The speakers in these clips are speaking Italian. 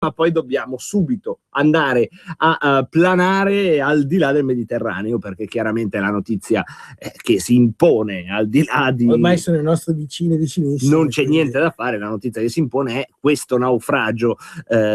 ma poi dobbiamo subito andare a planare al di là del Mediterraneo, perché chiaramente la notizia che si impone al di là di... Ormai sono i nostri vicini vicinissimi. Non c'è niente da fare, la notizia che si impone è questo naufragio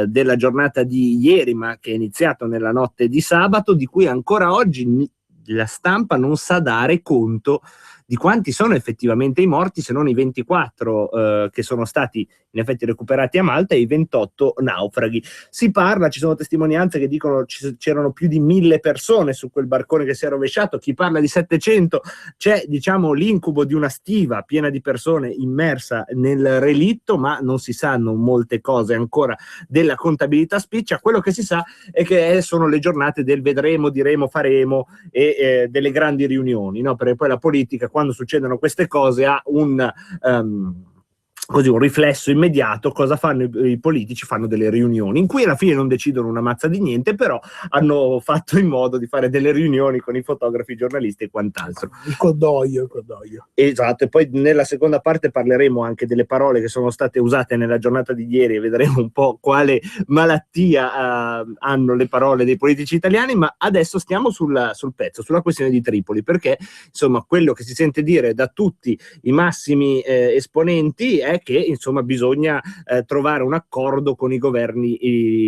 della giornata di ieri, ma che è iniziato nella notte di sabato, di cui ancora oggi la stampa non sa dare conto di quanti sono effettivamente i morti, se non i 24 che sono stati in effetti recuperati a Malta e i 28 naufraghi. Si parla, ci sono testimonianze che dicono c'erano più di 1000 persone su quel barcone che si è rovesciato, chi parla di 700, c'è diciamo l'incubo di una stiva piena di persone immersa nel relitto, ma non si sanno molte cose ancora della contabilità spiccia. Quello che si sa è che sono le giornate del vedremo, diremo, faremo e delle grandi riunioni, no? Perché poi la politica, quando succedono queste cose, ha un riflesso immediato. Cosa fanno i politici? Fanno delle riunioni in cui alla fine non decidono una mazza di niente, però hanno fatto in modo di fare delle riunioni con i fotografi, i giornalisti e quant'altro. Il cordoglio. Esatto, e poi nella seconda parte parleremo anche delle parole che sono state usate nella giornata di ieri e vedremo un po' quale malattia hanno le parole dei politici italiani, ma adesso stiamo sul pezzo, sulla questione di Tripoli, perché insomma quello che si sente dire da tutti i massimi esponenti è che insomma bisogna trovare un accordo con i governi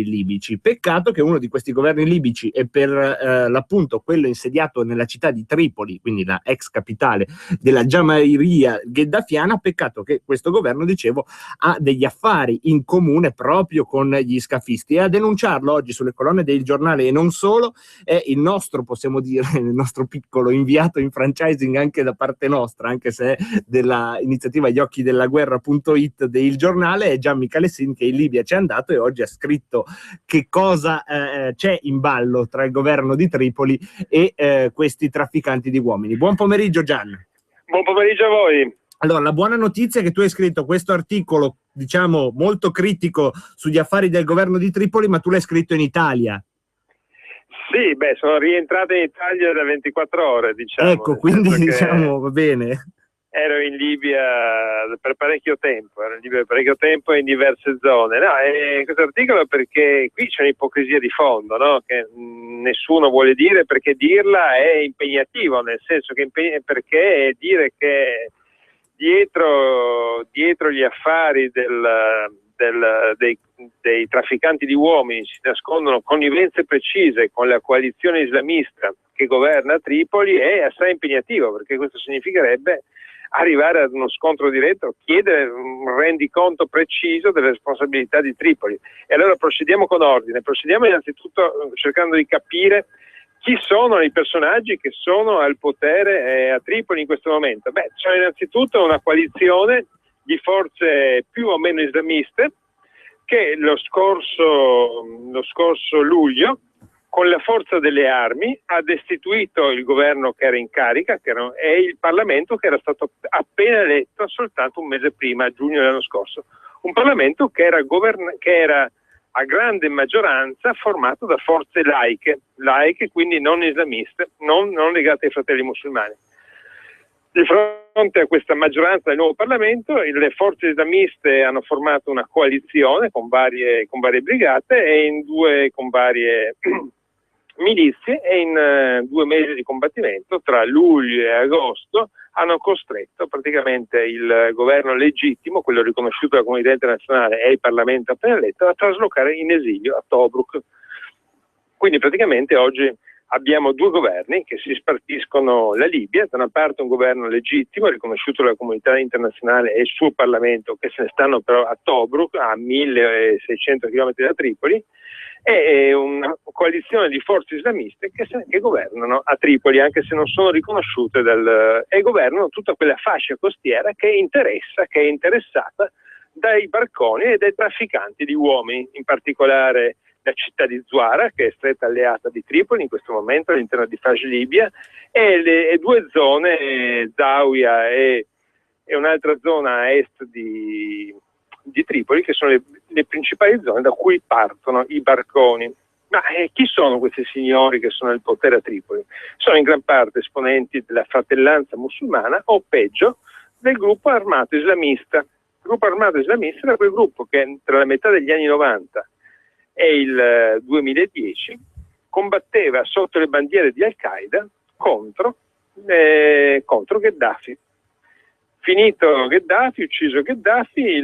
libici. Peccato che uno di questi governi libici è per l'appunto quello insediato nella città di Tripoli, quindi la ex capitale della Jamahiriya gheddafiana. Peccato che questo governo, dicevo, ha degli affari in comune proprio con gli scafisti, e a denunciarlo oggi sulle colonne del giornale e non solo è il nostro, possiamo dire, il nostro piccolo inviato in franchising anche da parte nostra, anche se è della iniziativa Gli Occhi della Guerra.it del giornale, è Gian Michalessin, che in Libia c'è andato e oggi ha scritto che cosa c'è in ballo tra il governo di Tripoli e questi trafficanti di uomini. Buon pomeriggio Gian. Buon pomeriggio a voi. Allora, la buona notizia è che tu hai scritto questo articolo, diciamo, molto critico sugli affari del governo di Tripoli, ma tu l'hai scritto in Italia. Sì, sono rientrato in Italia da 24 ore, diciamo. Ecco, quindi diciamo, va bene. Ero in Libia per parecchio tempo, in diverse zone. No, questo articolo perché qui c'è un'ipocrisia di fondo, no? Che nessuno vuole dire, perché dirla è impegnativo, nel senso che perché dire che dietro gli affari dei trafficanti di uomini si nascondono connivenze precise con la coalizione islamista che governa Tripoli è assai impegnativo, perché questo significherebbe arrivare ad uno scontro diretto, chiedere un rendiconto preciso delle responsabilità di Tripoli. E allora procediamo con ordine, procediamo innanzitutto cercando di capire chi sono i personaggi che sono al potere a Tripoli in questo momento. C'è innanzitutto una coalizione di forze più o meno islamiste che lo scorso luglio, con la forza delle armi, ha destituito il governo che era in carica e il Parlamento che era stato appena eletto soltanto un mese prima, a giugno dell'anno scorso. Un Parlamento che era a grande maggioranza formato da forze laiche quindi non islamiste, non legate ai fratelli musulmani. Di fronte a questa maggioranza del nuovo Parlamento, le forze islamiste hanno formato una coalizione con varie brigate e con varie milizie, e in 2 mesi di combattimento tra luglio e agosto hanno costretto praticamente il governo legittimo, quello riconosciuto dalla comunità internazionale e il Parlamento appena eletto, a traslocare in esilio a Tobruk. Quindi praticamente oggi abbiamo 2 governi che si spartiscono la Libia: da una parte un governo legittimo riconosciuto dalla comunità internazionale e il suo Parlamento, che se ne stanno però a Tobruk, a 1600 km da Tripoli, e una coalizione di forze islamiste che governano a Tripoli, anche se non sono riconosciute e governano tutta quella fascia costiera che è interessata dai barconi e dai trafficanti di uomini, in particolare la città di Zuara, che è stretta alleata di Tripoli in questo momento all'interno di Faj Libia, e 2 zone, Zawiya e un'altra zona a est di Tripoli, che sono le principali zone da cui partono i barconi. Ma chi sono questi signori che sono al potere a Tripoli? Sono in gran parte esponenti della fratellanza musulmana, o peggio, del gruppo armato islamista. Il gruppo armato islamista era quel gruppo che tra la metà degli anni 90 e il 2010 combatteva sotto le bandiere di Al-Qaeda contro Gheddafi. Finito Gheddafi, ucciso Gheddafi,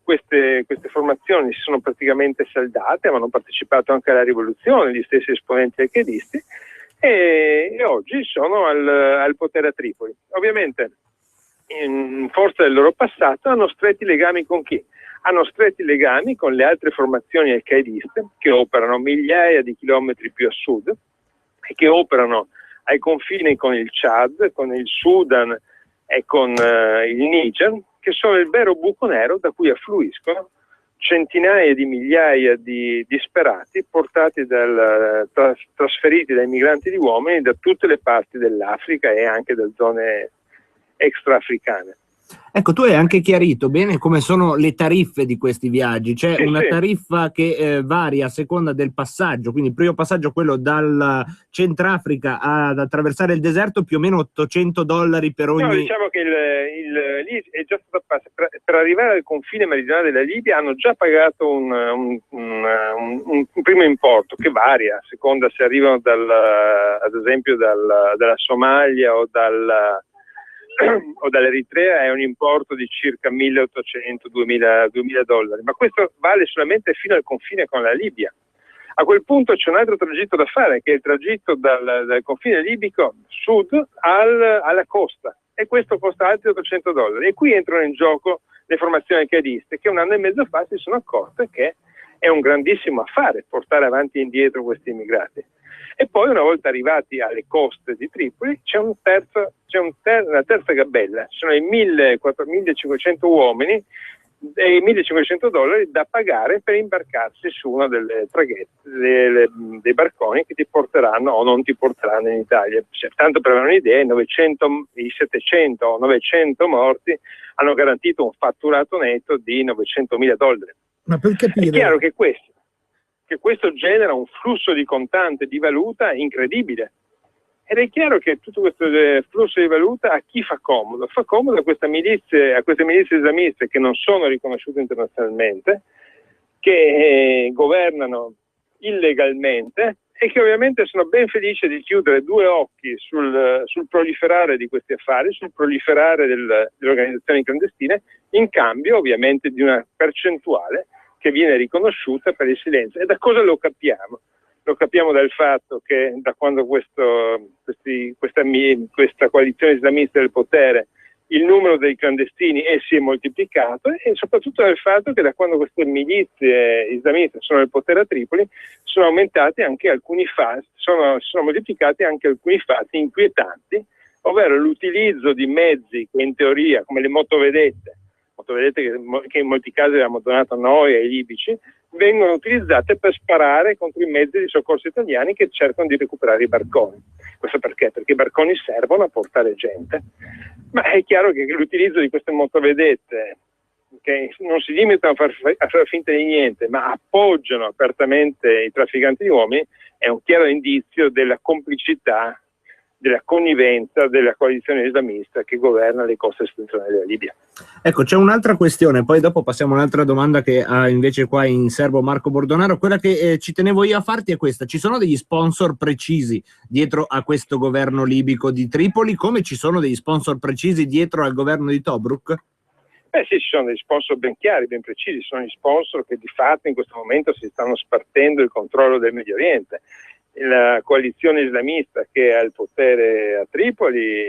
queste formazioni si sono praticamente saldate, hanno partecipato anche alla rivoluzione, gli stessi esponenti al-qaedisti, e oggi sono al potere a Tripoli. Ovviamente, in forza del loro passato, hanno stretti legami con chi? Hanno stretti legami con le altre formazioni al-qaediste che operano migliaia di chilometri più a sud e che operano ai confini con il Chad, con il Sudan e con il Niger, che sono il vero buco nero da cui affluiscono centinaia di migliaia di disperati portati trasferiti dai migranti di uomini da tutte le parti dell'Africa e anche da zone extraafricane. Ecco, tu hai anche chiarito bene come sono le tariffe di questi viaggi. C'è una tariffa che varia a seconda del passaggio, quindi il primo passaggio, quello dal Centrafrica ad attraversare il deserto, più o meno $800 per ogni... No, diciamo che lì è già stato per arrivare al confine meridionale della Libia hanno già pagato un primo importo che varia a seconda se arrivano ad esempio dalla Somalia o dall'Eritrea, è un importo di circa $1.800-2.000, ma questo vale solamente fino al confine con la Libia. A quel punto c'è un altro tragitto da fare, che è il tragitto dal confine libico sud alla costa, e questo costa altri $800. E qui entrano in gioco le formazioni al-qaediste, che un anno e mezzo fa si sono accorte che è un grandissimo affare portare avanti e indietro questi immigrati. E poi, una volta arrivati alle coste di Tripoli, c'è una terza gabella, sono i 1.500 uomini e i $1.500 da pagare per imbarcarsi su una delle traghette, dei barconi che ti porteranno o non ti porteranno in Italia. Tanto per avere un'idea, i 700 o 900 morti hanno garantito un fatturato netto di $900.000. Ma per capire... È chiaro che questo genera un flusso di contante, di valuta incredibile. Ed è chiaro che tutto questo flusso di valuta a chi fa comodo? Fa comodo a queste milizie islamiste che non sono riconosciute internazionalmente, che governano illegalmente e che ovviamente sono ben felici di chiudere due occhi sul proliferare di questi affari, sul proliferare delle organizzazioni clandestine, in cambio ovviamente di una percentuale che viene riconosciuta per il silenzio. E da cosa lo capiamo? Lo capiamo dal fatto che da quando questa coalizione islamista del potere, il numero dei clandestini si è moltiplicato, e soprattutto dal fatto che da quando queste milizie islamiste sono al potere a Tripoli sono aumentati anche alcuni fatti, sono moltiplicati anche alcuni fatti inquietanti, ovvero l'utilizzo di mezzi che in teoria, come le motovedette che in molti casi abbiamo donato a noi e ai libici, vengono utilizzate per sparare contro i mezzi di soccorso italiani che cercano di recuperare i barconi. Questo perché? Perché i barconi servono a portare gente, ma è chiaro che l'utilizzo di queste motovedette, che non si limitano a far finta di niente, ma appoggiano apertamente i trafficanti di uomini, è un chiaro indizio della complicità, della connivenza della coalizione islamista che governa le coste settentrionali della Libia. Ecco, c'è un'altra questione, poi dopo passiamo a un'altra domanda che ha invece qua in serbo Marco Bordonaro. Quella che ci tenevo io a farti è questa: ci sono degli sponsor precisi dietro a questo governo libico di Tripoli, come ci sono degli sponsor precisi dietro al governo di Tobruk? Sì, ci sono degli sponsor ben chiari, ben precisi, sono gli sponsor che di fatto in questo momento si stanno spartendo il controllo del Medio Oriente. La coalizione islamista che è al potere a Tripoli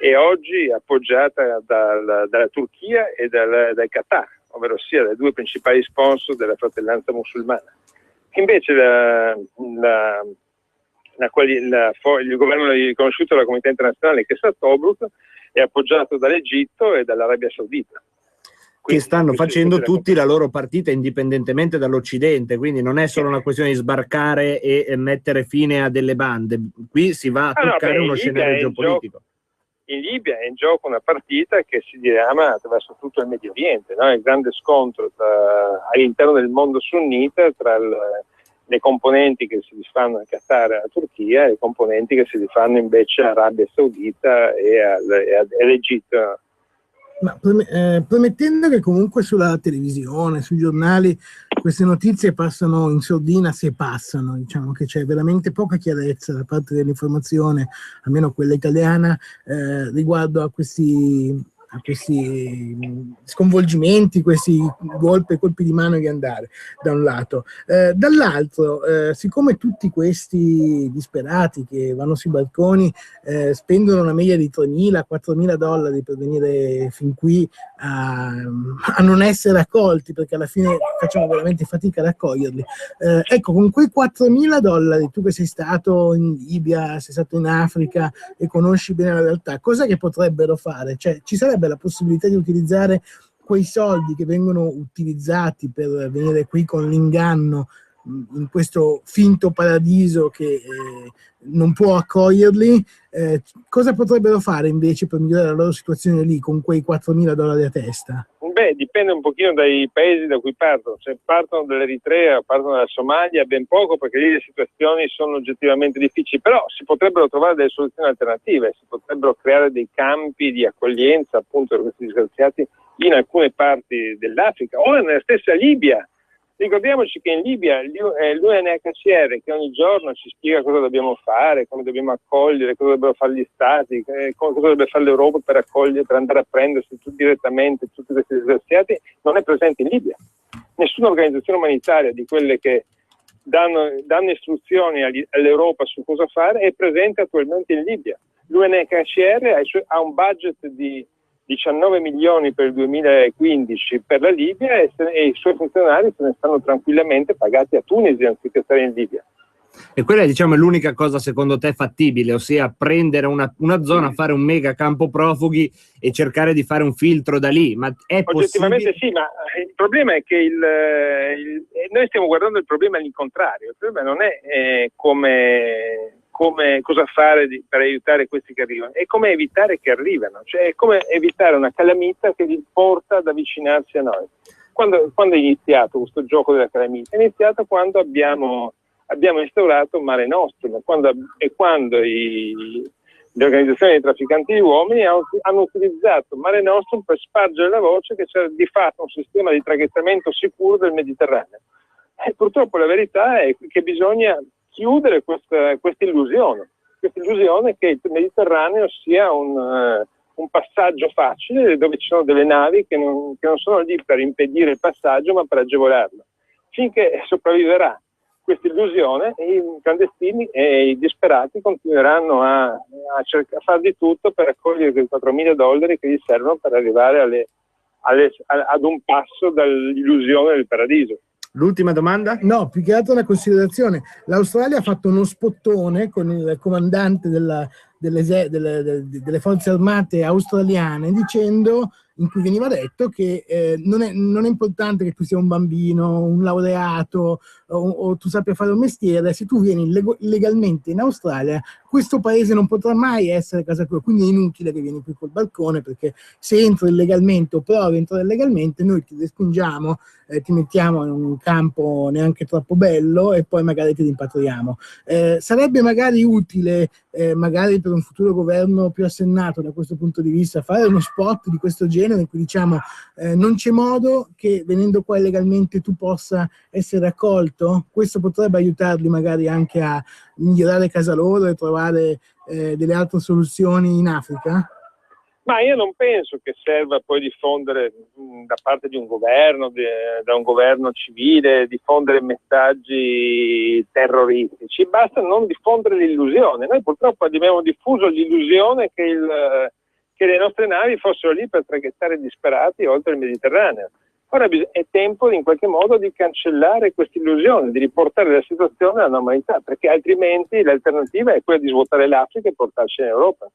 è oggi appoggiata dalla Turchia e dal Qatar, ovvero sia dai due principali sponsor della fratellanza musulmana. Invece il governo riconosciuto dalla comunità internazionale, che è Tobruk, è appoggiato dall'Egitto e dall'Arabia Saudita. Che stanno facendo tutti la loro partita indipendentemente dall'Occidente, quindi non è solo una questione di sbarcare e mettere fine a delle bande, qui si va a toccare uno scenario geopolitico. In Libia è in gioco una partita che si dirama attraverso tutto il Medio Oriente, no? Il grande scontro all'interno del mondo sunnita tra le componenti che si rifanno al Qatar e alla Turchia e le componenti che si rifanno invece all'Arabia Saudita e all'Egitto. Ma promettendo che comunque sulla televisione, sui giornali, queste notizie passano in sordina, se passano, diciamo che c'è veramente poca chiarezza da parte dell'informazione, almeno quella italiana, riguardo a questi sconvolgimenti, questi colpi di mano di andare, da un lato. Dall'altro, siccome tutti questi disperati che vanno sui balconi spendono una media di $3.000-4.000 per venire fin qui a non essere accolti, perché alla fine facciamo veramente fatica ad accoglierli, ecco, con quei $4.000, tu che sei stato in Libia, sei stato in Africa e conosci bene la realtà, cosa che potrebbero fare? Cioè, ci sarebbe la possibilità di utilizzare quei soldi che vengono utilizzati per venire qui con l'inganno in questo finto paradiso che non può accoglierli, cosa potrebbero fare invece per migliorare la loro situazione lì con quei $4.000 a testa? Beh, dipende un pochino dai paesi da cui partono. Se partono dall'Eritrea, partono dalla Somalia, ben poco, perché lì le situazioni sono oggettivamente difficili, però si potrebbero trovare delle soluzioni alternative, si potrebbero creare dei campi di accoglienza appunto per questi disgraziati in alcune parti dell'Africa o nella stessa Libia. Ricordiamoci che in Libia l'UNHCR, che ogni giorno ci spiega cosa dobbiamo fare, come dobbiamo accogliere, cosa dovrebbero fare gli stati, cosa dovrebbe fare l'Europa per accogliere, per andare a prendersi direttamente tutti questi disgraziati, non è presente in Libia. Nessuna organizzazione umanitaria di quelle che danno istruzioni all'Europa su cosa fare è presente attualmente in Libia. L'UNHCR ha un budget di 19 milioni per il 2015 per la Libia e i suoi funzionari se ne stanno tranquillamente pagati a Tunisi anziché stare in Libia. E quella è, diciamo, l'unica cosa secondo te fattibile, ossia prendere una zona, fare un mega campo profughi e cercare di fare un filtro da lì, ma è oggettivamente possibile? Sì, ma il problema è che noi stiamo guardando il problema all'incontrario. Il problema non è come cosa fare per aiutare questi che arrivano, è come evitare che arrivano, cioè è come evitare una calamita che li porta ad avvicinarsi a noi. Quando è iniziato questo gioco della calamita? È iniziato quando abbiamo instaurato Mare Nostrum, quando le organizzazioni dei trafficanti di uomini hanno utilizzato Mare Nostrum per spargere la voce che c'era di fatto un sistema di traghettamento sicuro del Mediterraneo. E purtroppo la verità è che bisogna chiudere questa illusione che il Mediterraneo sia un passaggio facile dove ci sono delle navi che non sono lì per impedire il passaggio ma per agevolarlo. Finché sopravviverà questa illusione, i clandestini e i disperati continueranno a fare di tutto per raccogliere quei $4.000 che gli servono per arrivare ad un passo dall'illusione del paradiso. L'ultima domanda? No, più che altro una considerazione. L'Australia ha fatto uno spottone con il comandante delle forze armate australiane in cui veniva detto che non è importante che tu sia un bambino, un laureato o tu sappia fare un mestiere, se tu vieni legalmente in Australia questo paese non potrà mai essere casa tua, quindi è inutile che vieni qui col balcone, perché se entri illegalmente o provi a entrare illegalmente noi ti respingiamo, ti mettiamo in un campo neanche troppo bello e poi magari ti rimpatriamo. Sarebbe magari utile, magari per un futuro governo più assennato da questo punto di vista, fare uno spot di questo genere in cui diciamo non c'è modo che venendo qua illegalmente tu possa essere accolto. Questo potrebbe aiutarli magari anche a migliorare casa loro e trovare delle altre soluzioni in Africa? Ma io non penso che serva poi diffondere da parte di un governo, da un governo civile, diffondere messaggi terroristici. Basta non diffondere l'illusione. Noi purtroppo abbiamo diffuso l'illusione che le nostre navi fossero lì per traghettare disperati oltre il Mediterraneo. Ora è tempo in qualche modo di cancellare questa illusione, di riportare la situazione alla normalità, perché altrimenti l'alternativa è quella di svuotare l'Africa e portarci in Europa.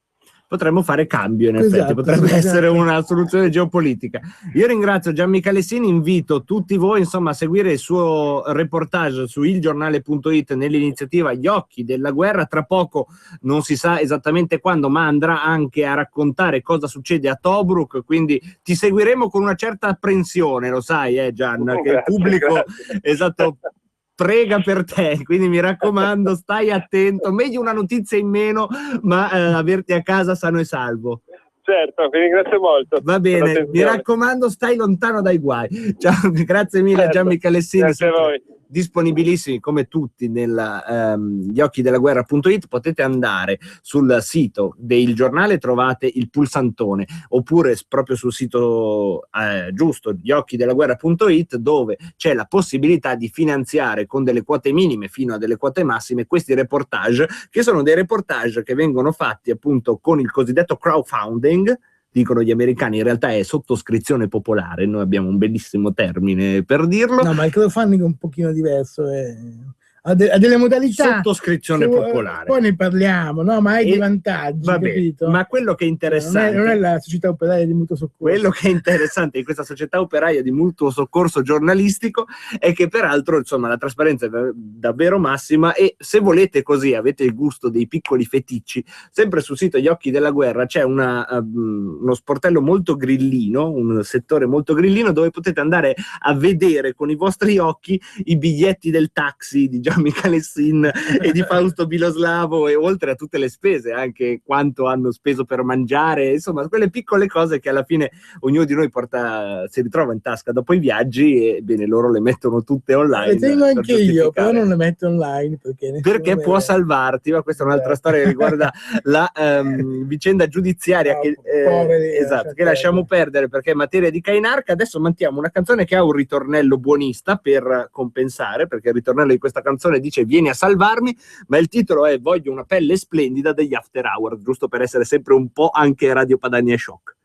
Potremmo fare cambio, in effetti, potrebbe essere una soluzione geopolitica. Io ringrazio Gian Michalessin, invito tutti voi insomma a seguire il suo reportage su ilgiornale.it nell'iniziativa Gli occhi della guerra. Tra poco, non si sa esattamente quando, ma andrà anche a raccontare cosa succede a Tobruk, quindi ti seguiremo con una certa apprensione, lo sai Gian, che il pubblico esatto prega per te, quindi mi raccomando, stai attento, meglio una notizia in meno, ma averti a casa sano e salvo. Certo, vi ringrazio molto. Va bene, mi raccomando, stai lontano dai guai. Ciao, grazie mille a Gian Michalessin, grazie a voi. disponibilissimi come tutti nella gli-occhi-della-guerra.it. Potete andare sul sito del giornale, trovate il pulsantone, oppure proprio sul sito giusto, gli-occhi-della-guerra.it, dove c'è la possibilità di finanziare con delle quote minime fino a delle quote massime questi reportage, che sono dei reportage che vengono fatti appunto con il cosiddetto crowdfunding. Dicono gli americani, in realtà è sottoscrizione popolare, noi abbiamo un bellissimo termine per dirlo. No, ma il crowdfunding è un pochino diverso, ha delle modalità. Sottoscrizione popolare. Poi ne parliamo, no? Ma hai dei vantaggi, capito? Ma quello che è interessante... Non è la società operaia di mutuo soccorso. Quello che è interessante di questa società operaia di mutuo soccorso giornalistico è che peraltro, insomma, la trasparenza è davvero massima, e se volete così, avete il gusto dei piccoli feticci, sempre sul sito Gli Occhi della Guerra c'è uno sportello molto grillino, un settore molto grillino, dove potete andare a vedere con i vostri occhi i biglietti del taxi di Gian Michalessin e di Fausto Biloslavo, e oltre a tutte le spese, anche quanto hanno speso per mangiare, insomma, quelle piccole cose che alla fine ognuno di noi si ritrova in tasca dopo i viaggi, e bene, loro le mettono tutte online. Le tengo anche io, però non le metto online perché può salvarti, ma questa è un'altra storia che riguarda la vicenda giudiziaria, che lasciamo perdere perché è materia di Cainarca. Adesso mantiamo una canzone che ha un ritornello buonista per compensare, perché il ritornello di questa canzone dice vieni a salvarmi, ma il titolo è Voglio una pelle splendida degli After Hours, giusto per essere sempre un po' anche Radio Padania Shock.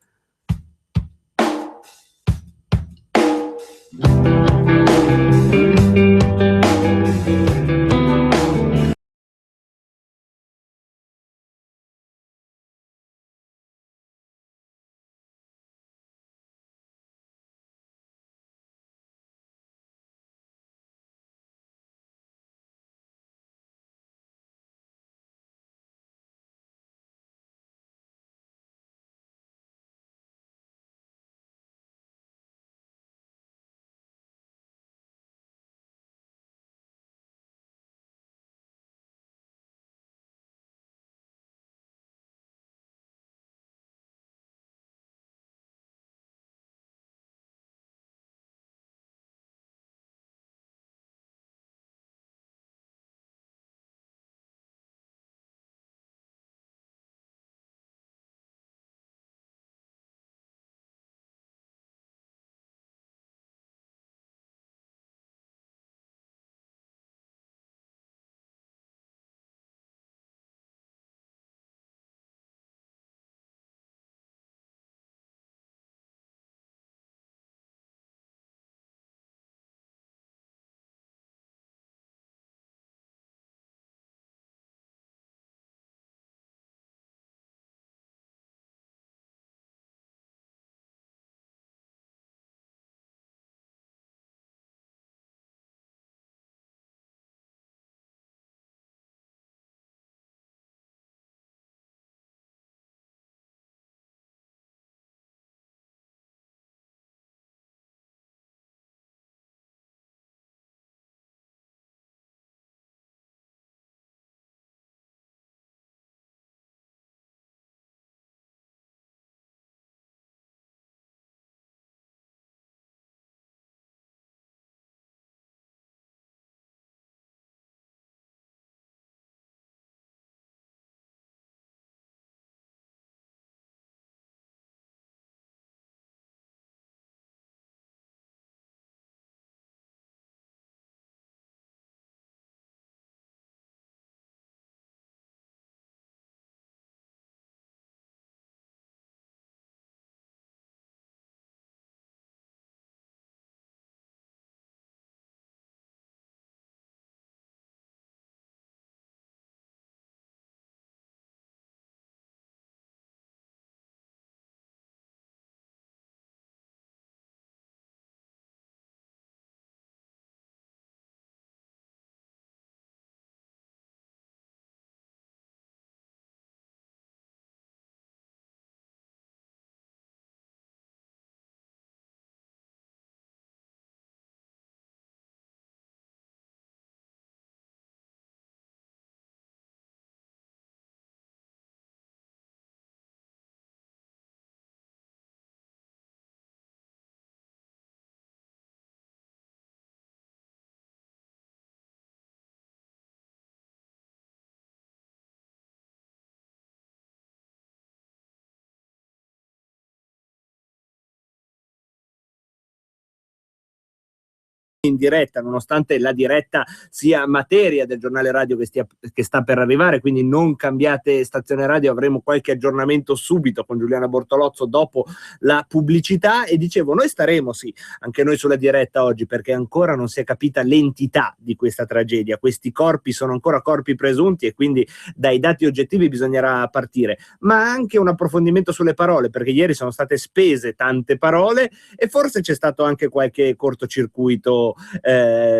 in diretta, nonostante la diretta sia materia del giornale radio che sta per arrivare, quindi non cambiate stazione radio, avremo qualche aggiornamento subito con Giuliana Bortolozzo dopo la pubblicità. E dicevo, noi staremo anche noi sulla diretta oggi, perché ancora non si è capita l'entità di questa tragedia. Questi corpi sono ancora corpi presunti e quindi dai dati oggettivi bisognerà partire, ma anche un approfondimento sulle parole, perché ieri sono state spese tante parole e forse c'è stato anche qualche cortocircuito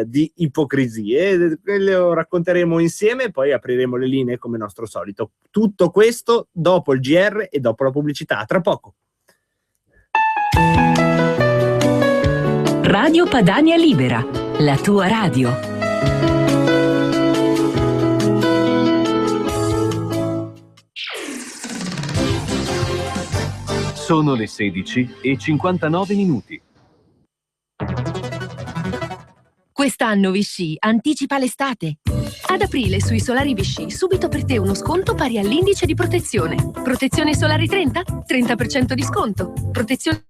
di ipocrisie. Lo racconteremo insieme e poi apriremo le linee come nostro solito. Tutto questo dopo il GR e dopo la pubblicità. Tra poco. Radio Padania Libera, la tua radio. Sono le 16:59. Quest'anno Vichy anticipa l'estate. Ad aprile sui solari Vichy subito per te uno sconto pari all'indice di protezione. Protezione solari 30? 30% di sconto. Protezione